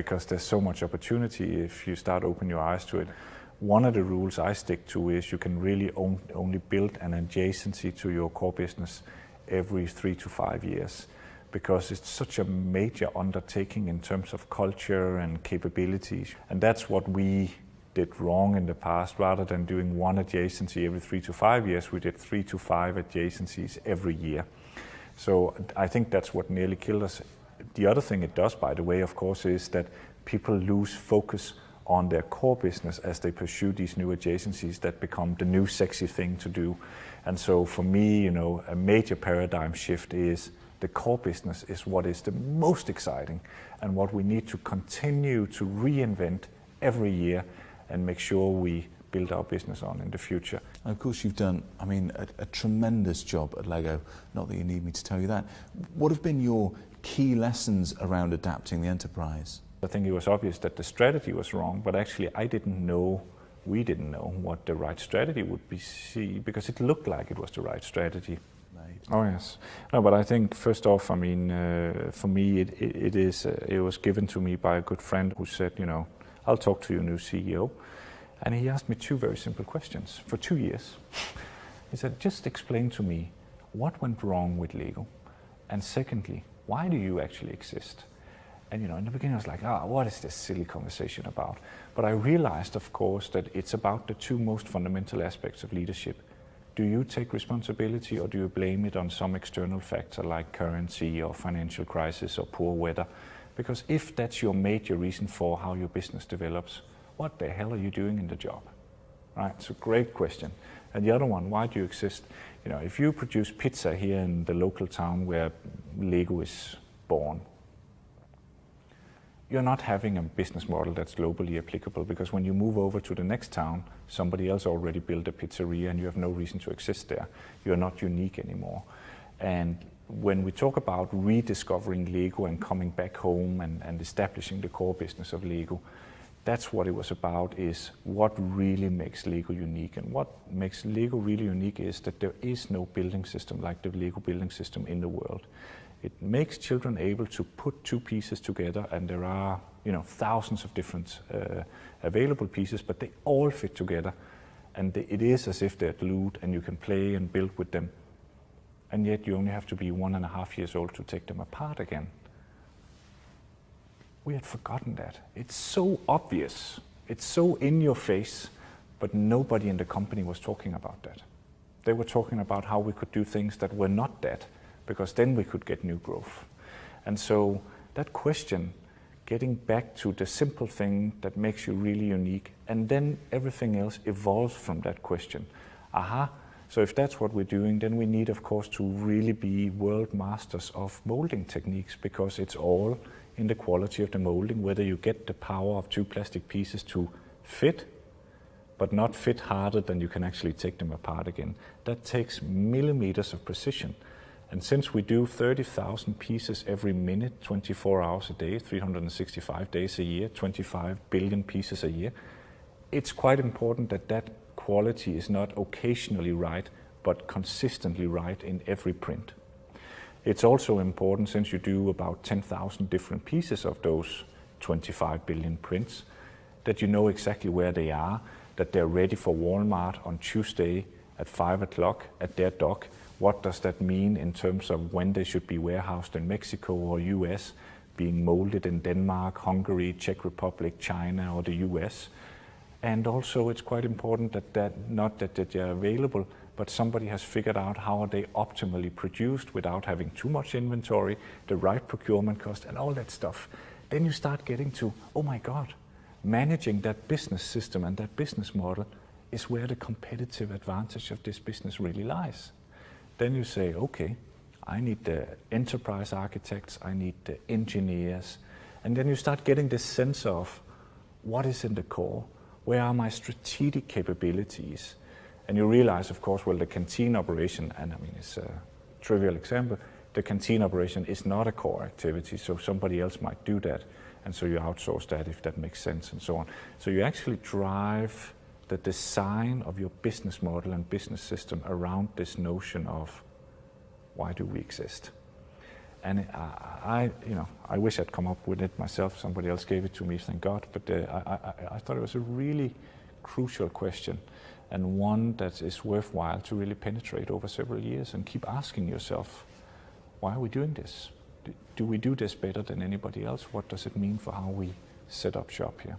because there's so much opportunity if you start opening your eyes to it. One of the rules I stick to is you can really only build an adjacency to your core business every 3 to 5 years, because it's such a major undertaking in terms of culture and capabilities. And that's what we did wrong in the past. Rather than doing one adjacency every 3 to 5 years, we did 3 to 5 adjacencies every year. So I think that's what nearly killed us. The other thing it does, by the way, of course, is that people lose focus on their core business as they pursue these new adjacencies that become the new sexy thing to do. And so for me, a major paradigm shift is the core business is what is the most exciting and what we need to continue to reinvent every year and make sure we build our business on in the future. And of course you've done, a tremendous job at Lego, not that you need me to tell you that. What have been your key lessons around adapting the enterprise? I think it was obvious that the strategy was wrong, but actually we didn't know what the right strategy would be, because it looked like it was the right strategy. Right. Oh yes. No, but I think first off, for me, it was given to me by a good friend who said, I'll talk to your new CEO. And he asked me 2 very simple questions for 2 years. He said, just explain to me what went wrong with Lego. And secondly, why do you actually exist? And in the beginning I was like, what is this silly conversation about? But I realized, of course, that it's about the 2 most fundamental aspects of leadership. Do you take responsibility, or do you blame it on some external factor like currency or financial crisis or poor weather? Because if that's your major reason for how your business develops, what the hell are you doing in the job? Right? It's a great question. And the other one, why do you exist? If you produce pizza here in the local town where Lego is born, you're not having a business model that's globally applicable, because when you move over to the next town, somebody else already built a pizzeria and you have no reason to exist there. You're not unique anymore. And when we talk about rediscovering Lego and coming back home and establishing the core business of Lego, that's what it was about, is what really makes Lego unique. And what makes Lego really unique is that there is no building system like the Lego building system in the world. It makes children able to put 2 pieces together, and there are thousands of different available pieces, but they all fit together, and it is as if they're glued, and you can play and build with them. And yet you only have to be 1.5 years old to take them apart again. We had forgotten that. It's so obvious, it's so in your face, but nobody in the company was talking about that. They were talking about how we could do things that were not that, because then we could get new growth. And so that question, getting back to the simple thing that makes you really unique, and then everything else evolves from that question. So if that's what we're doing, then we need, of course, to really be world masters of molding techniques, because it's all in the quality of the molding, whether you get the power of 2 plastic pieces to fit, but not fit harder than you can actually take them apart again. That takes millimeters of precision. And since we do 30,000 pieces every minute, 24 hours a day, 365 days a year, 25 billion pieces a year, it's quite important that that quality is not occasionally right, but consistently right in every print. It's also important, since you do about 10,000 different pieces of those 25 billion prints, that you know exactly where they are, that they're ready for Walmart on Tuesday at 5 o'clock at their dock. What does that mean in terms of when they should be warehoused in Mexico or US, being molded in Denmark, Hungary, Czech Republic, China, or the US? And also it's quite important not that they're available, but somebody has figured out how are they optimally produced without having too much inventory, the right procurement cost, and all that stuff. Then you start getting to, oh my God, managing that business system and that business model is where the competitive advantage of this business really lies. Then you say, okay, I need the enterprise architects, I need the engineers, and then you start getting this sense of what is in the core, where are my strategic capabilities? And you realize, of course, well, the canteen operation, and it's a trivial example, the canteen operation is not a core activity, so somebody else might do that, and so you outsource that if that makes sense, and so on. So you actually drive the design of your business model and business system around this notion of why do we exist? And I wish I'd come up with it myself. Somebody else gave it to me, thank God. But I thought it was a really crucial question, and one that is worthwhile to really penetrate over several years and keep asking yourself, why are we doing this? Do we do this better than anybody else? What does it mean for how we set up shop here?